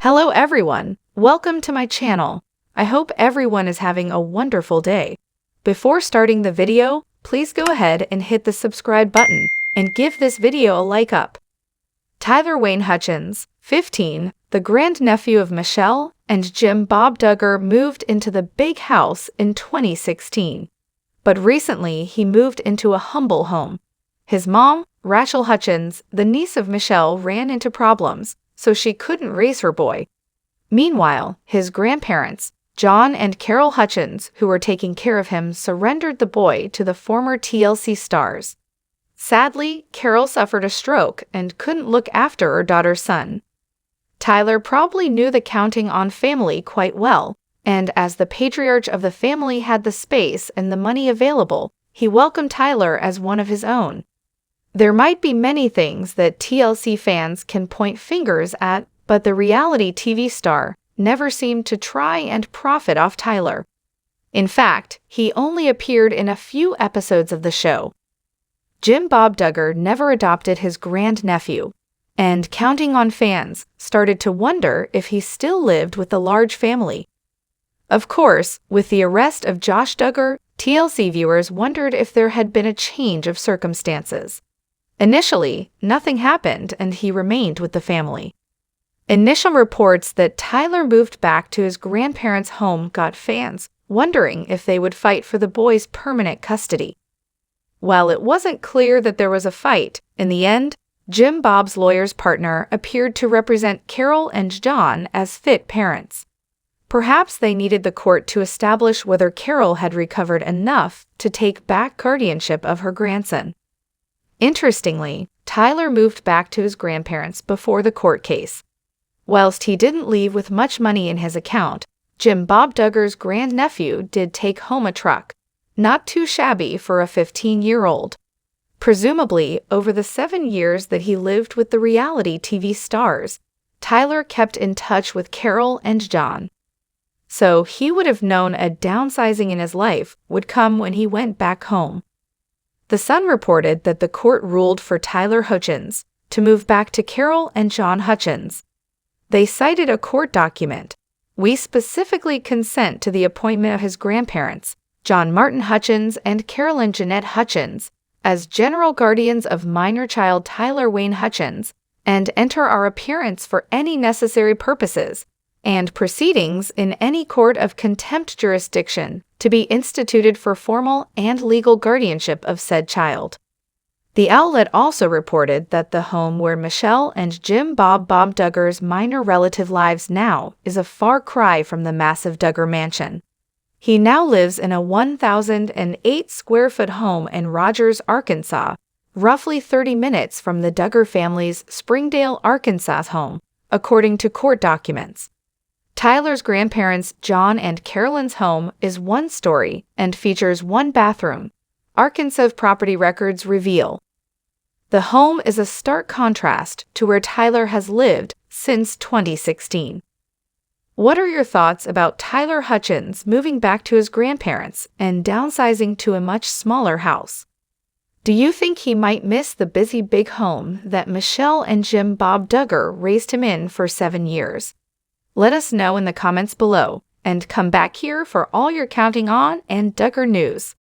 Hello everyone, welcome to my channel. I hope everyone is having a wonderful day. Before starting the video, please go ahead and hit the subscribe button and give this video a like up. Tyler Wayne Hutchins, 15, the grandnephew of Michelle and Jim Bob Duggar, moved into the big house in 2016. But recently he moved into a humble home. His mom, Rachel Hutchins, the niece of Michelle, ran into problems, so she couldn't raise her boy. Meanwhile, his grandparents, John and Carol Hutchins, who were taking care of him, surrendered the boy to the former TLC stars. Sadly, Carol suffered a stroke and couldn't look after her daughter's son. Tyler probably knew the counting on family quite well, and as the patriarch of the family had the space and the money available, he welcomed Tyler as one of his own. There might be many things that TLC fans can point fingers at, but the reality TV star never seemed to try and profit off Tyler. In fact, he only appeared in a few episodes of the show. Jim Bob Duggar never adopted his grandnephew, and counting on fans started to wonder if he still lived with the large family. Of course, with the arrest of Josh Duggar, TLC viewers wondered if there had been a change of circumstances. Initially, nothing happened and he remained with the family. Initial reports that Tyler moved back to his grandparents' home got fans wondering if they would fight for the boy's permanent custody. While it wasn't clear that there was a fight, in the end, Jim Bob's lawyer's partner appeared to represent Carol and John as fit parents. Perhaps they needed the court to establish whether Carol had recovered enough to take back guardianship of her grandson. Interestingly, Tyler moved back to his grandparents before the court case. Whilst he didn't leave with much money in his account, Jim Bob Duggar's grandnephew did take home a truck, not too shabby for a 15-year-old. Presumably, over the 7 years that he lived with the reality TV stars, Tyler kept in touch with Carol and John. So he would have known a downsizing in his life would come when he went back home. The Sun reported that the court ruled for Tyler Hutchins to move back to Carol and John Hutchins. They cited a court document. "We specifically consent to the appointment of his grandparents, John Martin Hutchins and Carolyn Jeanette Hutchins, as general guardians of minor child Tyler Wayne Hutchins, and enter our appearance for any necessary purposes, and proceedings in any court of contempt jurisdiction to be instituted for formal and legal guardianship of said child." The outlet also reported that the home where Michelle and Jim Bob Duggar's minor relative lives now is a far cry from the massive Duggar mansion. He now lives in a 1,008-square-foot home in Rogers, Arkansas, roughly 30 minutes from the Duggar family's Springdale, Arkansas home, according to court documents. Tyler's grandparents' John and Carolyn's home is one story and features one bathroom, Arkansas property records reveal. The home is a stark contrast to where Tyler has lived since 2016. What are your thoughts about Tyler Hutchins moving back to his grandparents and downsizing to a much smaller house? Do you think he might miss the busy big home that Michelle and Jim Bob Duggar raised him in for 7 years? Let us know in the comments below, and come back here for all your counting on and Duggar news.